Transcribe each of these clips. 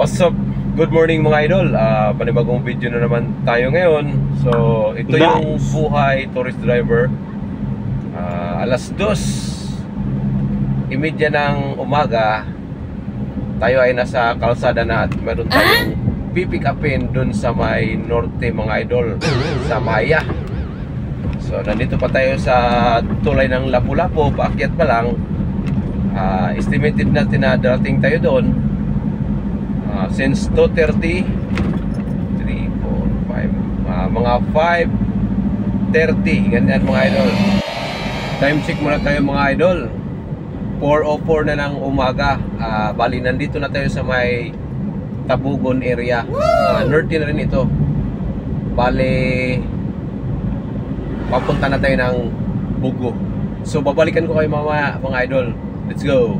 What's up? Good morning mga idol. Panibagong video na naman tayo ngayon. So, ito yung buhay tourist driver. Alas 2:30 ng umaga, tayo ay nasa kalsada na at meron tayong pipick upin dun sa may norte mga idol, sa Maya. So, nandito pa tayo sa tulay ng Lapu-Lapu, paakyat pa lang. Estimated natin na darating tayo doon since 2:30, 3, 4, 5, mga 5:30, ganyan mga idol. Time check muna tayo mga idol. 4:04 na ng umaga. Bali nandito na tayo sa may Tabugon area. Norte na rin ito. Bali papunta na tayo ng Bugo. So babalikan ko kayo mga idol. Let's go.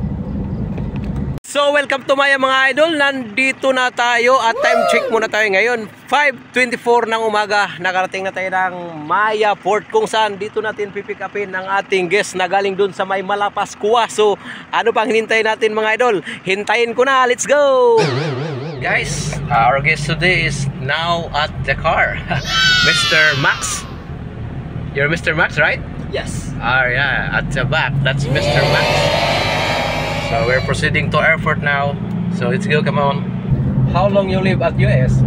So welcome to Maya mga idol. Nandito na tayo at time check muna tayo ngayon. 5:24 ng umaga. Nakarating na tayo ng Maya Port, kung saan dito natin pipick upin ang ating guest na galing dun sa may Malapas Kuwa. So ano pang hinintay natin mga idol? Hintayin ko na. Let's go! Guys, our guest today is now at the car. Mr. Max. You're Mr. Max, right? Yes. Yeah, at the back. That's Mr. Max. So we're proceeding to airport now. So let's go, come on. How long you live at US?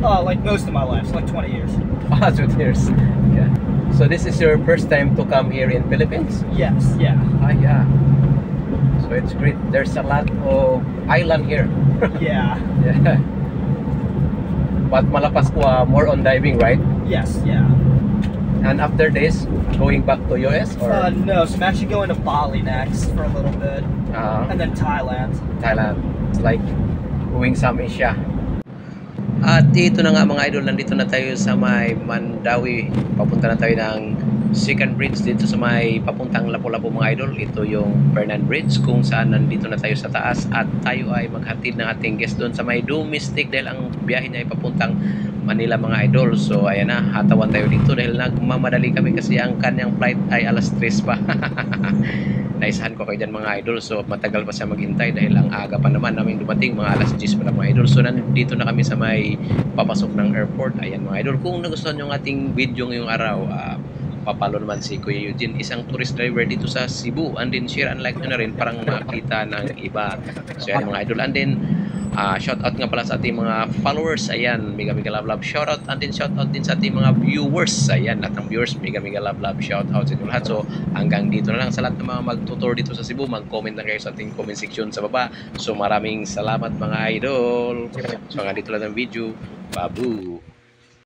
Like most of my life, so like 20 years. 2 years. Yeah. So this is your first time to come here in Philippines? Yes, yeah. Yeah. So it's great. There's a lot of island here. Yeah. Yeah. But Malapas Kuwa, more on diving, right? Yes, yeah. And after this, going back to US or? No, so I'm actually going to Bali next for a little bit. And then Thailand. Thailand. It's like going some Asia. At ito na nga mga idol, nandito na tayo sa may Mandawi. Papunta na tayo ng second bridge dito sa may papuntang Lapu-Lapu mga idol. Ito yung Fernan Bridge, kung saan nandito na tayo sa taas at tayo ay maghatid ng ating guest doon sa may domestic dahil ang biyahe niya ay papuntang Manila mga idol. So ayan na, hatawan tayo dito dahil nagmamadali kami kasi ang kanyang flight ay alas 3 pa. Naisahan ko kayo dyan mga idol. So matagal pa siya maghintay dahil ang aga pa naman namin dumating, mga alas 10 pa lang mga idol. So nandito na kami sa may papasok ng airport. Ayan mga idol, kung nagustuhan yung ating video ngayong araw, papalo naman si Kuya Eugene, isang tourist driver dito sa Cebu, and then share and like nyo na rin parang makita ng iba. So ayan mga idol, and then shout out nga pala sa ating mga followers. Ayan, mega love shout out, and then shout out din sa ating mga viewers. Ayan, lahat ng viewers, mega love shout out sa inyo lahat. So hanggang dito na lang sa lahat ng mga magtutur dito sa Cebu. Mag-comment lang kayo sa ating comment section sa baba. So maraming salamat mga idol. So hanggang dito lang ng video. Babu.